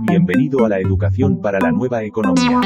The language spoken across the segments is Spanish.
Bienvenido a la educación para la nueva economía.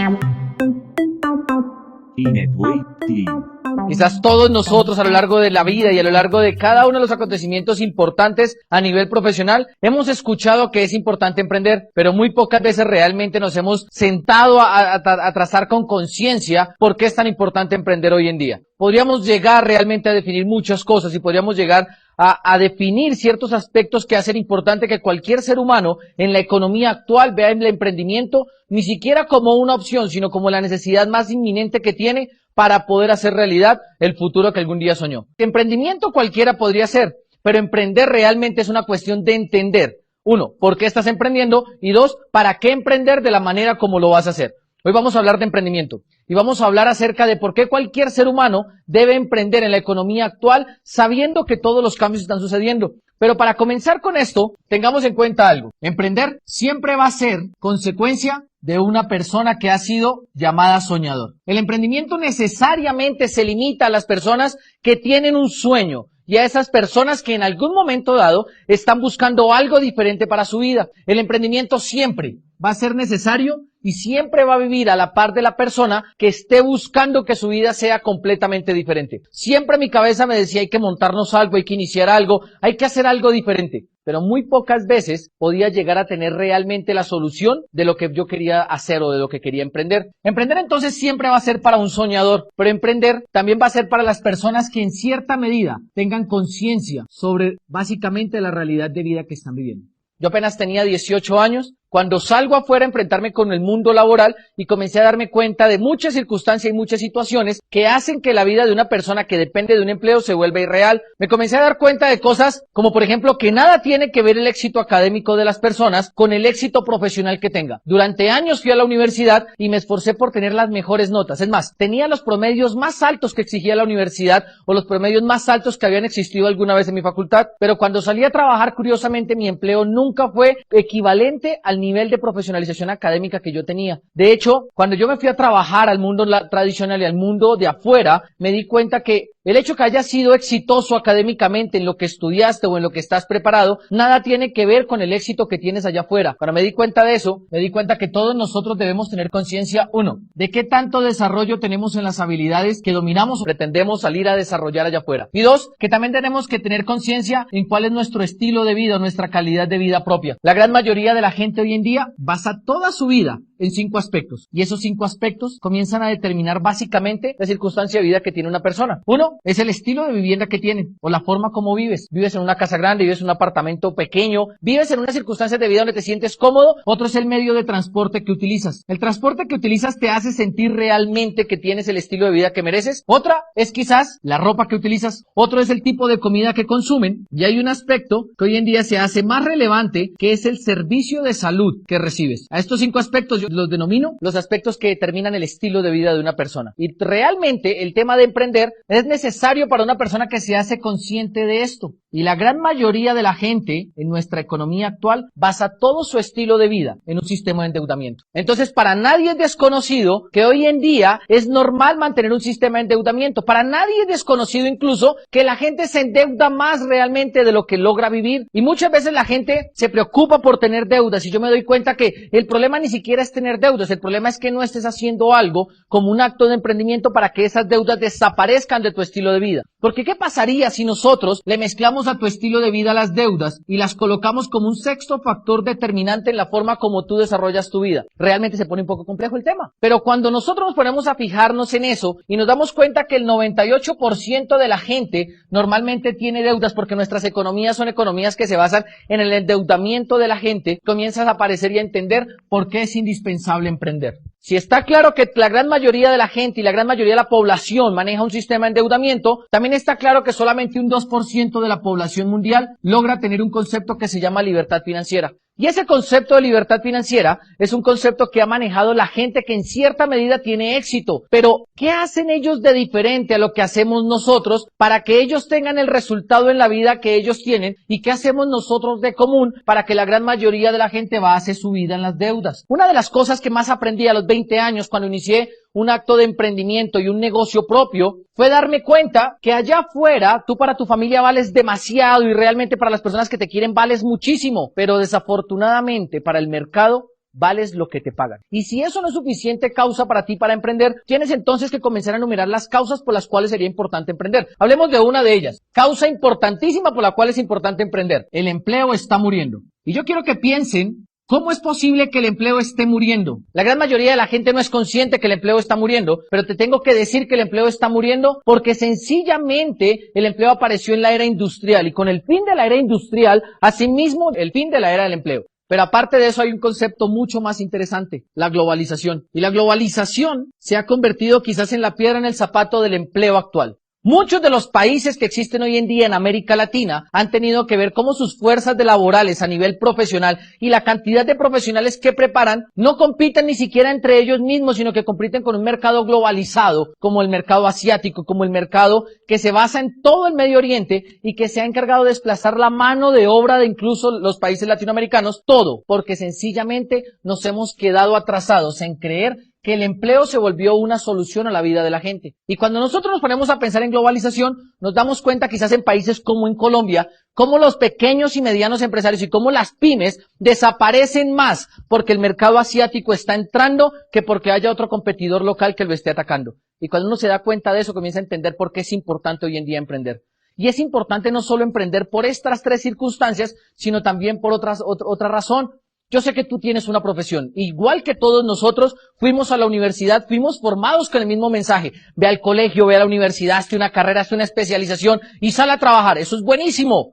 Inetway Team. Quizás todos nosotros a lo largo de la vida y a lo largo de cada uno de los acontecimientos importantes a nivel profesional hemos escuchado que es importante emprender, pero muy pocas veces realmente nos hemos sentado a trazar con conciencia por qué es tan importante emprender hoy en día. Podríamos llegar realmente a definir muchas cosas y podríamos llegar a definir ciertos aspectos que hacen importante que cualquier ser humano en la economía actual vea el emprendimiento ni siquiera como una opción, sino como la necesidad más inminente que tiene para poder hacer realidad el futuro que algún día soñó. Emprendimiento cualquiera podría ser, pero emprender realmente es una cuestión de entender, uno, por qué estás emprendiendo y dos, para qué emprender de la manera como lo vas a hacer. Hoy vamos a hablar de emprendimiento y vamos a hablar acerca de por qué cualquier ser humano debe emprender en la economía actual sabiendo que todos los cambios están sucediendo. Pero para comenzar con esto, tengamos en cuenta algo. Emprender siempre va a ser consecuencia de una persona que ha sido llamada soñador. El emprendimiento necesariamente se limita a las personas que tienen un sueño y a esas personas que en algún momento dado están buscando algo diferente para su vida. El emprendimiento siempre va a ser necesario y siempre va a vivir a la par de la persona que esté buscando que su vida sea completamente diferente. Siempre mi cabeza me decía, hay que montarnos algo, hay que iniciar algo, hay que hacer algo diferente. Pero muy pocas veces podía llegar a tener realmente la solución de lo que yo quería hacer o de lo que quería emprender. Emprender entonces siempre va a ser para un soñador, pero emprender también va a ser para las personas que en cierta medida tengan conciencia sobre básicamente la realidad de vida que están viviendo. Yo apenas tenía 18 años cuando salgo afuera a enfrentarme con el mundo laboral y comencé a darme cuenta de muchas circunstancias y muchas situaciones que hacen que la vida de una persona que depende de un empleo se vuelva irreal. Me comencé a dar cuenta de cosas como, por ejemplo, que nada tiene que ver el éxito académico de las personas con el éxito profesional que tenga. Durante años fui a la universidad y me esforcé por tener las mejores notas. Es más, tenía los promedios más altos que exigía la universidad o los promedios más altos que habían existido alguna vez en mi facultad. Pero cuando salí a trabajar, curiosamente, mi empleo nunca fue equivalente al nivel de profesionalización académica que yo tenía. De hecho, cuando yo me fui a trabajar al mundo tradicional y al mundo de afuera, me di cuenta que el hecho que hayas sido exitoso académicamente en lo que estudiaste o en lo que estás preparado, nada tiene que ver con el éxito que tienes allá afuera. Cuando me di cuenta de eso, me di cuenta que todos nosotros debemos tener conciencia, uno, de qué tanto desarrollo tenemos en las habilidades que dominamos o pretendemos salir a desarrollar allá afuera. Y dos, que también tenemos que tener conciencia en cuál es nuestro estilo de vida, nuestra calidad de vida propia. La gran mayoría de la gente hoy en día basa toda su vida en 5 aspectos. Y esos 5 aspectos comienzan a determinar básicamente la circunstancia de vida que tiene una persona. Uno, es el estilo de vivienda que tienen o la forma como vives. Vives en una casa grande, vives en un apartamento pequeño, vives en unas circunstancias de vida donde te sientes cómodo. Otro es el medio de transporte que utilizas. El transporte que utilizas te hace sentir realmente que tienes el estilo de vida que mereces. Otra es quizás la ropa que utilizas. Otro es el tipo de comida que consumen. Y hay un aspecto que hoy en día se hace más relevante, que es el servicio de salud que recibes. A estos 5 aspectos yo los denomino los aspectos que determinan el estilo de vida de una persona. Y realmente el tema de emprender es necesario para una persona que se hace consciente de esto. Y la gran mayoría de la gente en nuestra economía actual basa todo su estilo de vida en un sistema de endeudamiento. Entonces, para nadie es desconocido que hoy en día es normal mantener un sistema de endeudamiento. Para nadie es desconocido incluso que la gente se endeuda más realmente de lo que logra vivir. Y muchas veces la gente se preocupa por tener deudas y yo me doy cuenta que el problema ni siquiera es tener deudas. El problema es que no estés haciendo algo como un acto de emprendimiento para que esas deudas desaparezcan de tu estilo de vida. Porque ¿qué pasaría si nosotros le mezclamos a tu estilo de vida las deudas y las colocamos como un sexto factor determinante en la forma como tú desarrollas tu vida? Realmente se pone un poco complejo el tema. Pero cuando nosotros nos ponemos a fijarnos en eso y nos damos cuenta que el 98% de la gente normalmente tiene deudas porque nuestras economías son economías que se basan en el endeudamiento de la gente, comienzas a aparecer y a entender por qué es indispensable emprender. Si está claro que la gran mayoría de la gente y la gran mayoría de la población maneja un sistema de endeudamiento, también está claro que solamente un 2% de la población mundial logra tener un concepto que se llama libertad financiera. Y ese concepto de libertad financiera es un concepto que ha manejado la gente que en cierta medida tiene éxito. Pero, ¿qué hacen ellos de diferente a lo que hacemos nosotros para que ellos tengan el resultado en la vida que ellos tienen? ¿Y qué hacemos nosotros de común para que la gran mayoría de la gente base su vida en las deudas? Una de las cosas que más aprendí a los 20 años cuando inicié un acto de emprendimiento y un negocio propio, fue darme cuenta que allá afuera tú para tu familia vales demasiado y realmente para las personas que te quieren vales muchísimo, pero desafortunadamente para el mercado vales lo que te pagan. Y si eso no es suficiente causa para ti para emprender, tienes entonces que comenzar a enumerar las causas por las cuales sería importante emprender. Hablemos de una de ellas. Causa importantísima por la cual es importante emprender. El empleo está muriendo. Y yo quiero que piensen, ¿cómo es posible que el empleo esté muriendo? La gran mayoría de la gente no es consciente que el empleo está muriendo, pero te tengo que decir que el empleo está muriendo porque sencillamente el empleo apareció en la era industrial y con el fin de la era industrial, asimismo el fin de la era del empleo. Pero aparte de eso hay un concepto mucho más interesante, la globalización. Y la globalización se ha convertido quizás en la piedra en el zapato del empleo actual. Muchos de los países que existen hoy en día en América Latina han tenido que ver cómo sus fuerzas laborales a nivel profesional y la cantidad de profesionales que preparan no compiten ni siquiera entre ellos mismos, sino que compiten con un mercado globalizado, como el mercado asiático, como el mercado que se basa en todo el Medio Oriente y que se ha encargado de desplazar la mano de obra de incluso los países latinoamericanos, todo, porque sencillamente nos hemos quedado atrasados en creer que el empleo se volvió una solución a la vida de la gente. Y cuando nosotros nos ponemos a pensar en globalización, nos damos cuenta quizás en países como en Colombia, cómo los pequeños y medianos empresarios y cómo las pymes desaparecen más porque el mercado asiático está entrando que porque haya otro competidor local que lo esté atacando. Y cuando uno se da cuenta de eso, comienza a entender por qué es importante hoy en día emprender. Y es importante no solo emprender por estas tres circunstancias, sino también por otra razón. Yo sé que tú tienes una profesión, igual que todos nosotros fuimos a la universidad, fuimos formados con el mismo mensaje. Ve al colegio, ve a la universidad, hazte una carrera, hazte una especialización y sal a trabajar. Eso es buenísimo.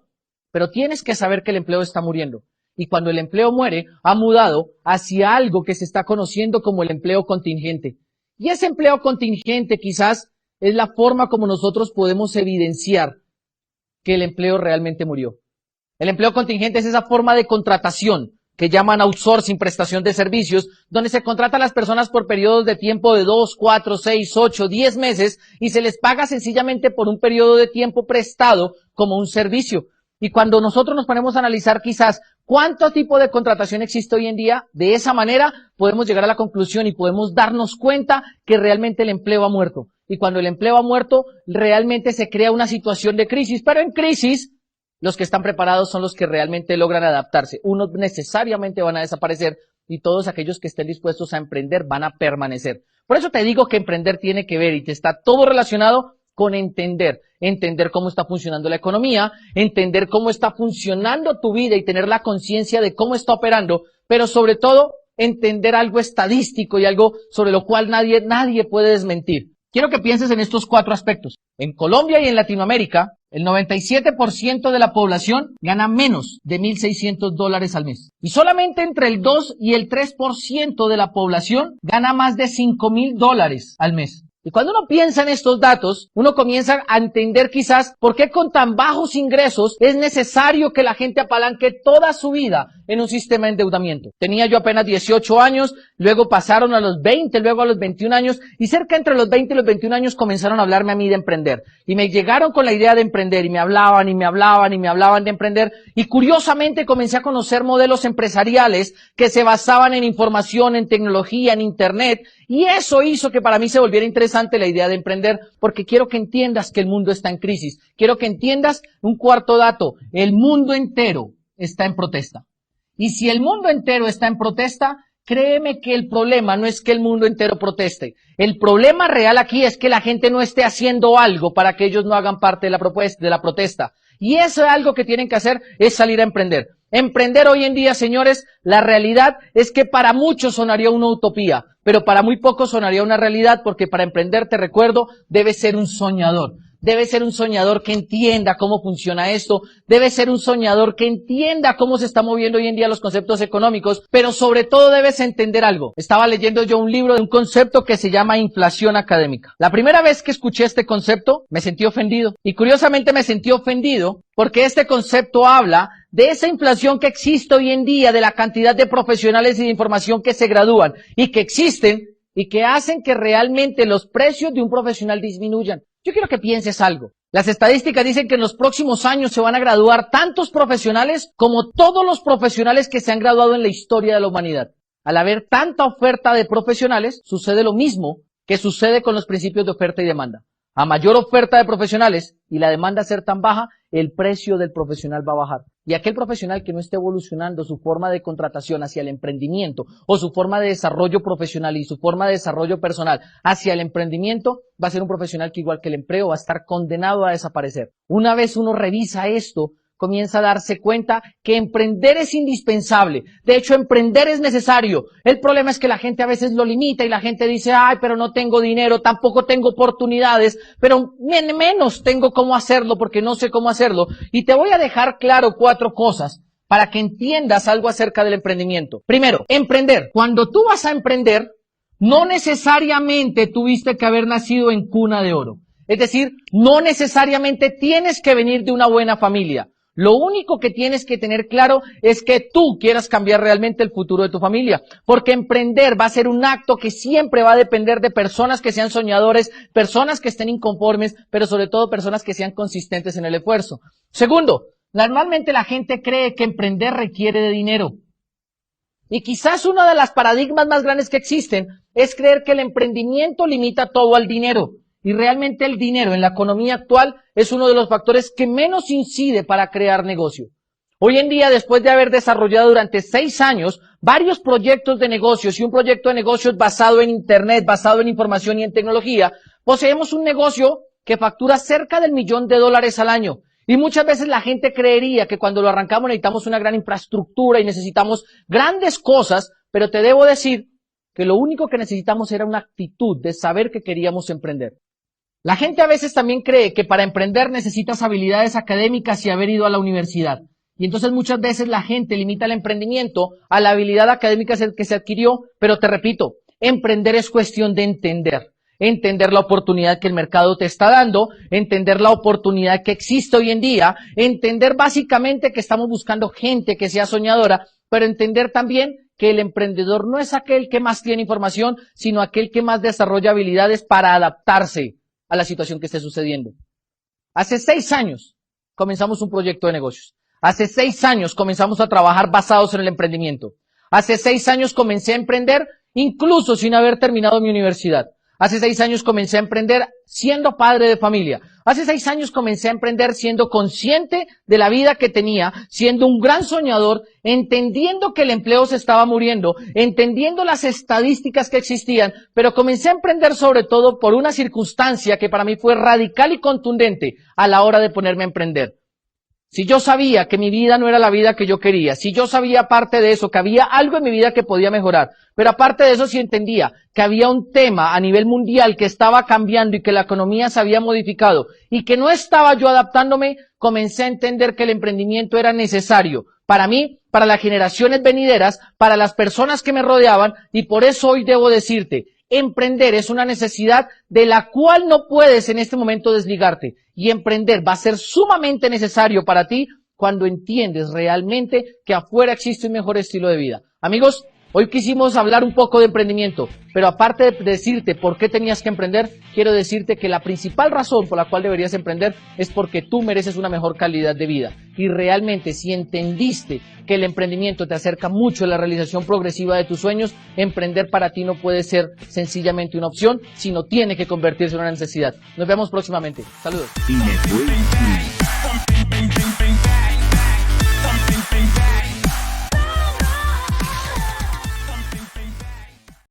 Pero tienes que saber que el empleo está muriendo. Y cuando el empleo muere, ha mudado hacia algo que se está conociendo como el empleo contingente. Y ese empleo contingente quizás es la forma como nosotros podemos evidenciar que el empleo realmente murió. El empleo contingente es esa forma de contratación que llaman outsourcing, prestación de servicios, donde se contrata a las personas por periodos de tiempo de 2, 4, 6, 8, 10 meses y se les paga sencillamente por un periodo de tiempo prestado como un servicio. Y cuando nosotros nos ponemos a analizar quizás cuánto tipo de contratación existe hoy en día, de esa manera podemos llegar a la conclusión y podemos darnos cuenta que realmente el empleo ha muerto. Y cuando el empleo ha muerto, realmente se crea una situación de crisis, pero en crisis los que están preparados son los que realmente logran adaptarse. Unos necesariamente van a desaparecer y todos aquellos que estén dispuestos a emprender van a permanecer. Por eso te digo que emprender tiene que ver y te está todo relacionado con entender cómo está funcionando la economía, entender cómo está funcionando tu vida y tener la conciencia de cómo está operando, pero sobre todo entender algo estadístico y algo sobre lo cual nadie puede desmentir. Quiero que pienses en estos 4 aspectos. En Colombia y en Latinoamérica, el 97% de la población gana menos de $1,600 al mes. Y solamente entre el 2 y el 3% de la población gana más de $5,000 al mes. Y cuando uno piensa en estos datos, uno comienza a entender quizás por qué con tan bajos ingresos es necesario que la gente apalanque toda su vida en un sistema de endeudamiento. Tenía yo apenas 18 años, luego pasaron a los 20, luego a los 21 años, y cerca entre los 20 y los 21 años comenzaron a hablarme a mí de emprender. Y me llegaron con la idea de emprender, y me hablaban de emprender, y curiosamente comencé a conocer modelos empresariales que se basaban en información, en tecnología, en internet, y eso hizo que para mí se volviera interesante la idea de emprender, porque quiero que entiendas que el mundo está en crisis. Quiero que entiendas un cuarto dato, el mundo entero está en protesta. Y si el mundo entero está en protesta, créeme que el problema no es que el mundo entero proteste. El problema real aquí es que la gente no esté haciendo algo para que ellos no hagan parte de la protesta. Y eso es algo que tienen que hacer, es salir a emprender. Emprender hoy en día, señores, la realidad es que para muchos sonaría una utopía, pero para muy pocos sonaría una realidad, porque para emprender, te recuerdo, debes ser un soñador. Debe ser un soñador que entienda cómo funciona esto, debe ser un soñador que entienda cómo se está moviendo hoy en día los conceptos económicos, pero sobre todo debes entender algo. Estaba leyendo yo un libro de un concepto que se llama inflación académica. La primera vez que escuché este concepto me sentí ofendido, y curiosamente me sentí ofendido porque este concepto habla de esa inflación que existe hoy en día, de la cantidad de profesionales y de información que se gradúan y que existen y que hacen que realmente los precios de un profesional disminuyan. Yo quiero que pienses algo. Las estadísticas dicen que en los próximos años se van a graduar tantos profesionales como todos los profesionales que se han graduado en la historia de la humanidad. Al haber tanta oferta de profesionales, sucede lo mismo ¿Qué sucede con los principios de oferta y demanda? A mayor oferta de profesionales y la demanda ser tan baja, el precio del profesional va a bajar. Y aquel profesional que no esté evolucionando su forma de contratación hacia el emprendimiento o su forma de desarrollo profesional y su forma de desarrollo personal hacia el emprendimiento, va a ser un profesional que igual que el empleo va a estar condenado a desaparecer. Una vez uno revisa esto, comienza a darse cuenta que emprender es indispensable. De hecho, emprender es necesario. El problema es que la gente a veces lo limita y la gente dice, ay, pero no tengo dinero, tampoco tengo oportunidades, pero menos tengo cómo hacerlo porque no sé cómo hacerlo. Y te voy a dejar claro 4 cosas para que entiendas algo acerca del emprendimiento. Primero, emprender. Cuando tú vas a emprender, no necesariamente tuviste que haber nacido en cuna de oro. Es decir, no necesariamente tienes que venir de una buena familia. Lo único que tienes que tener claro es que tú quieras cambiar realmente el futuro de tu familia, porque emprender va a ser un acto que siempre va a depender de personas que sean soñadores, personas que estén inconformes, pero sobre todo personas que sean consistentes en el esfuerzo. Segundo, normalmente la gente cree que emprender requiere de dinero. Y quizás uno de los paradigmas más grandes que existen es creer que el emprendimiento limita todo al dinero. Y realmente el dinero en la economía actual es uno de los factores que menos incide para crear negocio. Hoy en día, después de haber desarrollado durante 6 años varios proyectos de negocios y un proyecto de negocios basado en Internet, basado en información y en tecnología, poseemos un negocio que factura cerca del $1.000.000 al año. Y muchas veces la gente creería que cuando lo arrancamos necesitamos una gran infraestructura y necesitamos grandes cosas, pero te debo decir que lo único que necesitamos era una actitud de saber que queríamos emprender. La gente a veces también cree que para emprender necesitas habilidades académicas y haber ido a la universidad. Y entonces muchas veces la gente limita el emprendimiento a la habilidad académica que se adquirió, pero te repito, emprender es cuestión de entender. Entender la oportunidad que el mercado te está dando, entender la oportunidad que existe hoy en día, entender básicamente que estamos buscando gente que sea soñadora, pero entender también que el emprendedor no es aquel que más tiene información, sino aquel que más desarrolla habilidades para adaptarse a la situación que esté sucediendo. Hace 6 años comenzamos un proyecto de negocios. Hace 6 años comenzamos a trabajar basados en el emprendimiento. Hace 6 años comencé a emprender incluso sin haber terminado mi universidad. Hace 6 años comencé a emprender siendo padre de familia. Hace 6 años comencé a emprender siendo consciente de la vida que tenía, siendo un gran soñador, entendiendo que el empleo se estaba muriendo, entendiendo las estadísticas que existían, pero comencé a emprender sobre todo por una circunstancia que para mí fue radical y contundente a la hora de ponerme a emprender. Si yo sabía que mi vida no era la vida que yo quería, si yo sabía aparte de eso que había algo en mi vida que podía mejorar, pero aparte de eso sí entendía que había un tema a nivel mundial que estaba cambiando y que la economía se había modificado y que no estaba yo adaptándome, comencé a entender que el emprendimiento era necesario para mí, para las generaciones venideras, para las personas que me rodeaban y por eso hoy debo decirte, emprender es una necesidad de la cual no puedes en este momento desligarte. Y emprender va a ser sumamente necesario para ti cuando entiendes realmente que afuera existe un mejor estilo de vida. Amigos, hoy quisimos hablar un poco de emprendimiento, pero aparte de decirte por qué tenías que emprender, quiero decirte que la principal razón por la cual deberías emprender es porque tú mereces una mejor calidad de vida. Y realmente si entendiste que el emprendimiento te acerca mucho a la realización progresiva de tus sueños, emprender para ti no puede ser sencillamente una opción, sino tiene que convertirse en una necesidad. Nos vemos próximamente. Saludos.